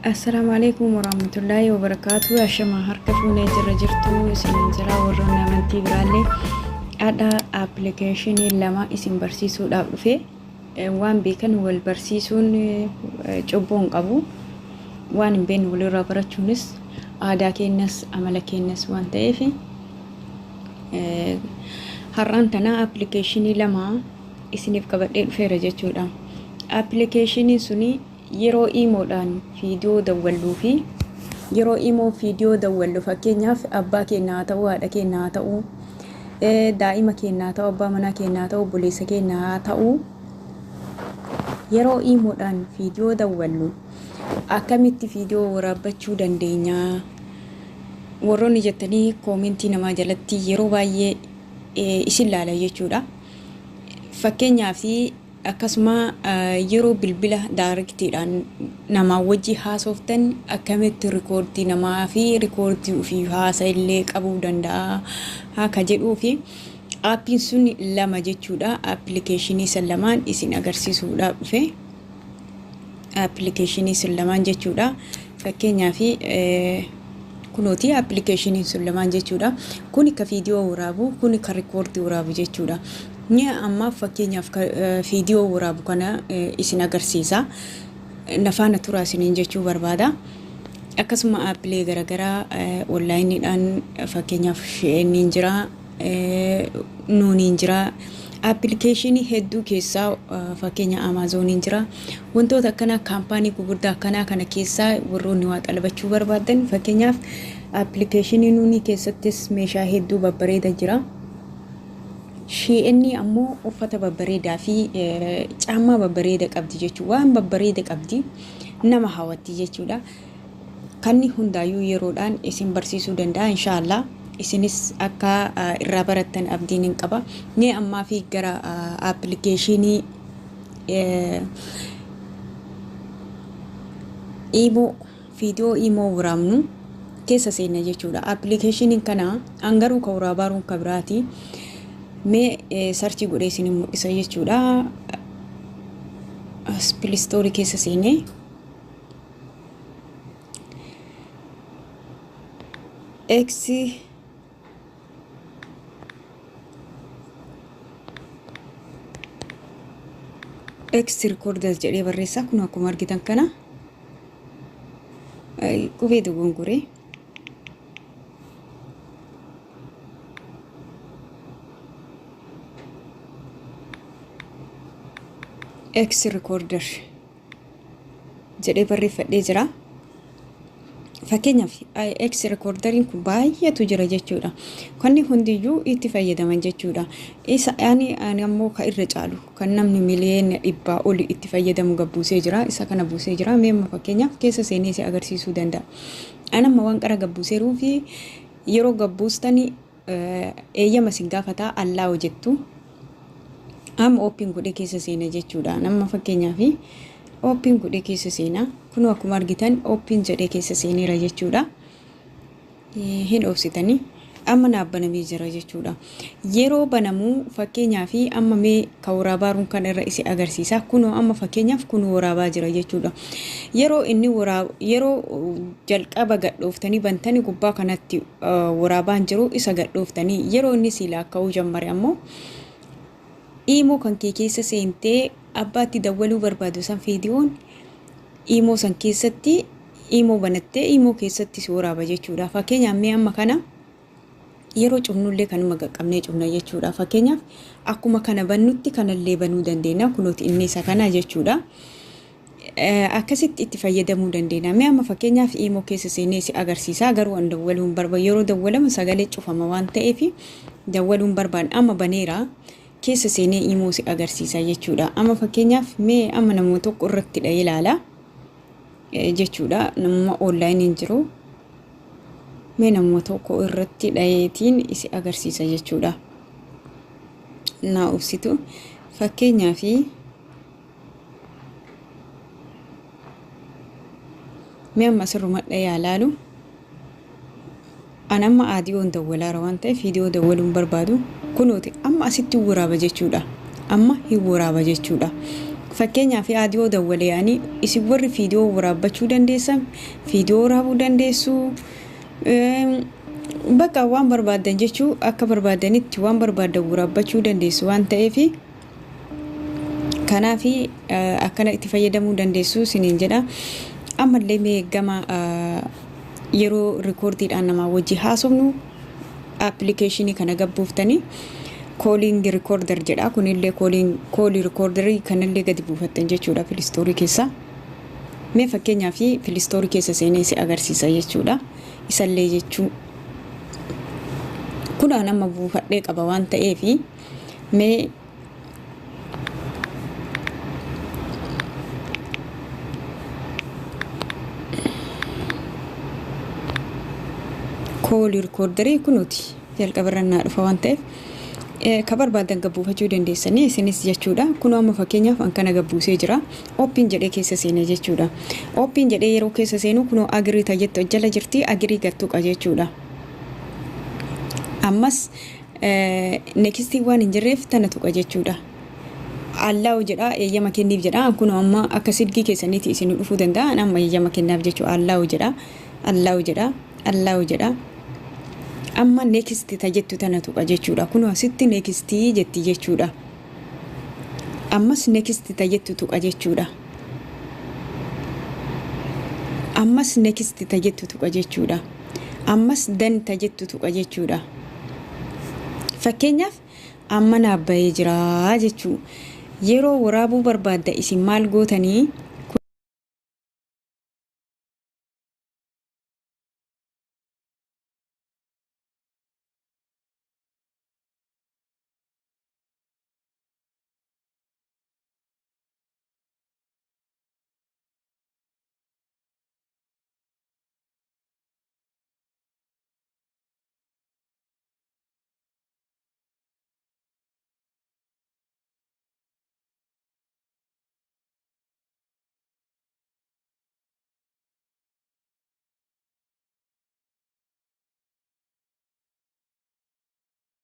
Assalamualaikum warahmatullahi wabarakatuh. Ashama harka fuune jirra jirtu isin jira warroonni amantii biraallee ada application lama isin barsiisuudhaaf dhufe waan beekan wal barsiisuun cubbuun qabu waan hin beekne walirraa barachuunis aadaa keenyas amala keenyas waan ta'eef har'aan tana application lama isiniif qabadhee dhufeera jechuudha. Application suni yeroo imoodhaan viidiyoo dawwalluu fi yeroo imoo viidiyoo dawwallu fakkeenyaaf abbaa keenyaa ta'uu haadha keenyaa ta'uu daa'ima keenyaa ta'uu abbaa manaa keenyaa ta'uu buleessa keenyaa ta'uu yeroo imoodhaan viidiyoo dawwallu akkamitti viidiyoo waraabbachuu dandeenya warroonni jettanii koomentii namaa jalatti yeroo baay'ee isin laala jechuudha. Fakkeenyaaf akkasuma yeroo bilbila daarektiidhaan nama wajji haasoftan akkamitti rikoordii namaa fi rikoordii ofii haasa illee qabuu danda'a akka jedhuu fi aappiin sun lama jechuudha. Applicationii san lamaan isin agarsiisuudhaaf dhufe applicationii sun lamaan jechuudha. Fakkeenyaaf kunooti applicationii sun lamaan jechuudha. Kuni ka viidiyoo waraabu kuni ka rikoordii waraabu jechuudha. Ni amma fakkeenyaaf viidiyoo waraabu kana isin agarsiisa nafaana turaa isiniin jechuu barbaada. Akkasuma aappilee garagaraa onlaayiniidhaan fakkeenyaaf sheeniin jira nuuniin jira applicationii hedduu keessaa fakkeenya Amazoniin jira wantoota akkana kaampaanii gurguddaa akkana kana keessaa warroonni waa qalbachuu barbaadan fakkeenyaaf applicationii nuunii keessattis meeshaa hedduu babbareeda jira. Sheeni ammoo uffata babbareedaa fi caammaa babbareeda qabdi jechuudha. Waan babbareeda qabdi nama hawwatti jechuudha. Kanni hundaayyuu yeroodhaan isin barsiisuu danda'a inshallah. Isinis akka irraa barattan abdiin hin qaba. Ni ammaa fi gara applicationii imo viidiyoo imo waraabnu keessa seenna jechuudha. Applicationii kana angaruu ka waraabaruun ka biraati. Me sarchi godhee isin mul'isa jechuudha. Play Store keessa seene X recorders jedhee barreessa. Kun akkuma argitan kana qubee dogongoree X recorder jedhee barreeffadhee jira. Fakkeenyaaf X recorderiin kun baay'eetu jira jechuudha. Kanni hundiyyuu itti fayyadaman jechuudha. Isa ani ammoo ka irra caalu kan namni miliyoona 100 oli itti fayyadamu gabbuusee jira. Isa kana buusee jira. Meemma fakkeenyaaf keessa seenee si agarsiisuu danda'a. Anamma waan qara gabbuuseeruu fi yeroo gabbuustani eeyyama sin gaafataa allaa hojjettu. Am open godhee keessa seena jechuudha. Nama fakkeenyaaf open godhee keessa seena. Kun akkuma argitan open jedhee keessa seeneera jechuudha. Hin obsitanii amma naabbanamee jira jechuudha. Yeroo banamuu fakkeenyaaf amma mee ka waraabaruun kan irra isi agarsiisa. Kun amma fakkeenyaaf kun waraabaa jira jechuudha. Yeroo inni yeroo jalqaba gadhooftanii bantanii gubbaa kanatti waraabaan jiru isa gadhooftanii yeroo inni siilaa ka'uu jammare ammoo imo kan keessa seentee abbaatti dawwaluu barbaadu san viidiyoon imo san keessatti imo banattee imo keessatti si waraaba jechuudha. Fakkeenyaaf mee amma kana yeroo cufnullee kanuma qaqqabnee cufna jechuudha. Fakkeenyaaf akkuma kana bannutti kanallee banuu dandeenya. Kunooti inni isa kana jechuudha. Akkasitti itti fayyadamuu dandeenya. Mee amma fakkeenyaaf imo keessa seenee si agarsiisa. Garuu an dawwaluun barbaadu yeroo dawwalamu sagalee cufama waan ta'eef dawwaluun barbaadu amma baneera. Keessa seenee imo si agarsiisa jechuudha. Amma fakkeenyaaf mee amma namoota tokko irratti dha ilaala jechuudha. Nama onlaayiniin jiru mee namoota tokko irratti dhayeetiin isi agarsiisa jechuudha. Naa obsitu fakkeenyaaf mee amma sirruma dhayaalaalu anamma aadiyoon dawwalaara waan ta'eef viidiyoo dawwaluun barbaadu kunooti amma asitti waraaba jechuudha. Amma hin waraaba jechuudha. fakkeenyaaf aadiyoo dawwalee ani isin warri viidiyoo waraabbachuu dandeessan viidiyoo waraabuu dandeessu bakka waan barbaadan jechuu akka barbaadanitti waan barbaadan waraabbachuu dandeessu waan ta'eef kanaafi akkana itti fayyadamuu dandeessu siniin jedha ammallee mee gama yeroo rikoordiidhaan nama wajji haasofnu application kana gabbuuftanii calling recorder jedha kunillee calling recorder kanallee gadi buufattan jechuudha Play Store keessa mee fakkeenyaaf Play Store keessa seenee si agarsiisa jechuudha isallee jechuu kuna nama buufadhee qaba waan ta'eef mee calling recorder kunuti jalqabarrannaa dhufa waan ta'eef kabarbaadan gabbuufachuu dandeessanii isinis jechuudha kunoo amma fakkeenyaaf an kana gabbuusee jira open jedhee keessa seenee jechuudha open jedhee yeroo keessa seenu kunoo agrii tajetto jala jirti agrii gattuqa jechuudha ammas next waan hin jirreef tana tuqa jechuudha Allahu jedha eeyyama kenniif jedha kunoo amma akka silkii keessaniiti isin dhufuu danda'a amma eeyyama kennaaf jechuudha Allahu jedha amma next tajettu tana tuqa jechuudha kunoo asitti next jetti jechuudha ammas next tajettu tuqa jechuudha ammas next tajettu tuqa jechuudha ammas dan tajettu tuqa jechuudha fakkeenyaaf amma naabbayee jira jechuu yeroo waraabuu barbaadda isin maal gootanii